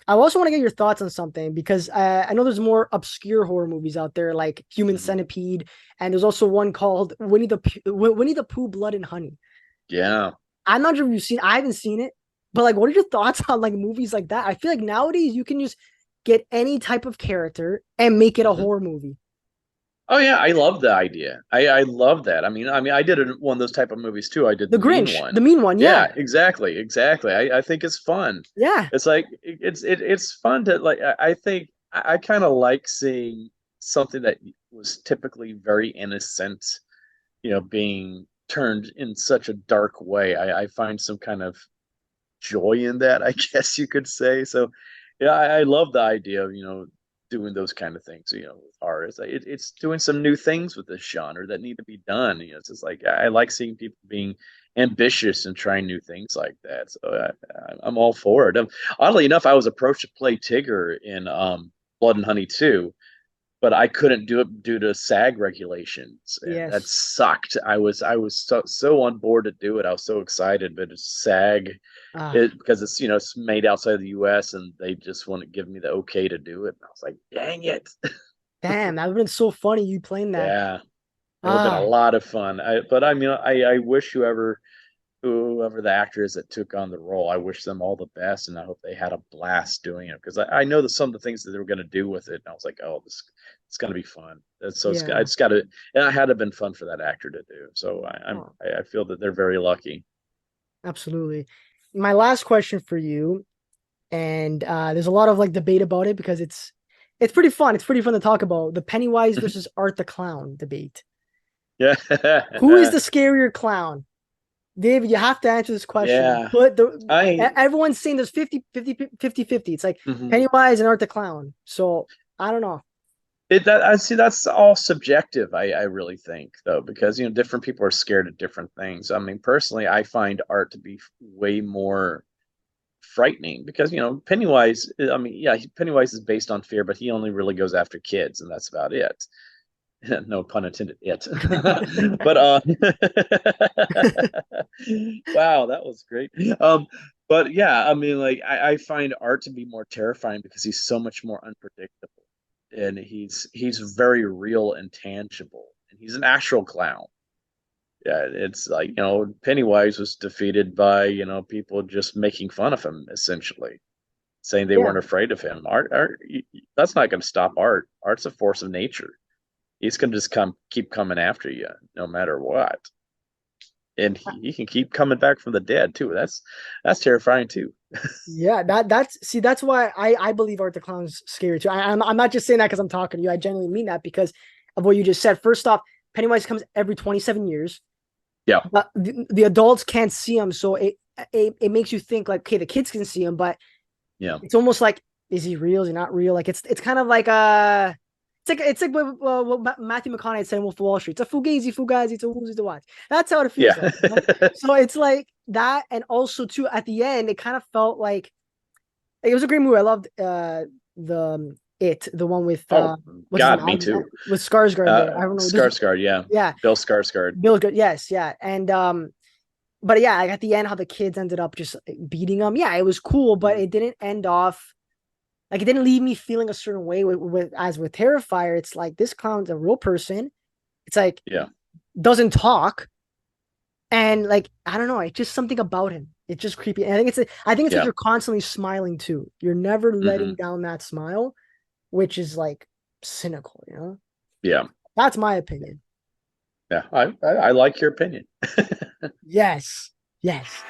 I also want to get your thoughts on something because I know there's more obscure horror movies out there like Human Mhm. Centipede, and there's also one called Winnie the Pooh, Blood and Honey. Yeah. I'm not sure if you've seen. I haven't seen it, but like, what are your thoughts on like movies like that? I feel like nowadays you can just get any type of character and make it a Mhm. horror movie. Oh yeah, I love the idea. I love that. I mean, I did one of those type of movies too. I did The the mean Grinch, one. the mean one, yeah, Yeah, exactly, exactly. I think it's fun. yeah. It's like it's fun to like. I think I kind of like seeing something that was typically very innocent, being turned in such a dark way. I find some kind of joy in that, I guess you could say. So, yeah, I love the idea of, doing those kind of things, with art. It's doing some new things with this genre that need to be done. It's just like I like seeing people being ambitious and trying new things like that. So I'm all for it. Oddly enough, I was approached to play Tigger in Blood and Honey 2, but I couldn't do it due to SAG regulations, and that Yes. sucked. I was so on board to do it. I was so excited, but it's SAG Ah, because it's made outside of the U.S. and they just wouldn't give me the okay to do it. And I was like, dang it. damn, that would have been so funny you playing that. Yeah, it would have been a Ah, lot of fun. But I mean, I wish whoever the actor is that took on the role, I wish them all the best, and I hope they had a blast doing it because I know that some of the things that they were going to do with it, and I was like, oh, this it's going to be fun. So yeah. it's got to, and it had to have been fun for that actor to do. So Oh, I feel that they're very lucky. absolutely. My last question for you, and there's a lot of like debate about it because it's pretty fun. It's pretty fun to talk about the Pennywise versus Art the Clown debate. Yeah, Who is the scarier clown? David, you have to answer this question. yeah. But I everyone's saying there's 50-50. It's like mhm. Pennywise and Art the Clown. So I don't know. That I see that's all subjective. I really think though because different people are scared of different things. I mean, personally, I find art to be way more frightening because Pennywise. I mean, yeah, Pennywise is based on fear, but he only really goes after kids, and that's about it. No pun intended. It, but wow, that was great. But yeah, I mean, like I find art to be more terrifying because he's so much more unpredictable, and he's very real and tangible, and he's an actual clown. Yeah, it's like Pennywise was defeated by people just making fun of him essentially saying they Yeah. weren't afraid of him. Art, that's not going to stop art. Art's a force of nature. He's going to just keep coming after you, no matter what. And he can keep coming back from the dead too. That's terrifying too. Yeah, that's why I believe Art the Clown's scary too. I'm not just saying that because I'm talking to you. I genuinely mean that because of what you just said. First off, Pennywise comes every 27 years, Yeah, but the adults can't see him, so it makes you think like, okay, the kids can see him, but yeah, it's almost like, is he real? Is he not real? Like it's kind of like it's like what Matthew McConaughey said in Wolf of Wall Street. It's a fugazi, it's a woozy to watch. That's how it feels yeah, like. So it's like that, and also too at the end, it kind of felt like it was a great movie. I loved the one with oh, what's his name, God, me too. with Skarsgård there. I don't know. This Skarsgård, yeah, yeah, Bill Skarsgård. Bill good. Yes, yeah, and but yeah, like at the end, how the kids ended up just beating him. Yeah, it was cool, but Mhm. it didn't end off like it didn't leave me feeling a certain way with as with Terrifier. It's like this clown's a real person. It's like Yeah, doesn't talk, and like I don't know, it's just something about him. It's just creepy. And I think it's like yeah, you're constantly smiling too. You're never letting hmm, down that smile, which is like cynical, you know? yeah, That's my opinion. yeah. I like your opinion. Yes. Yes.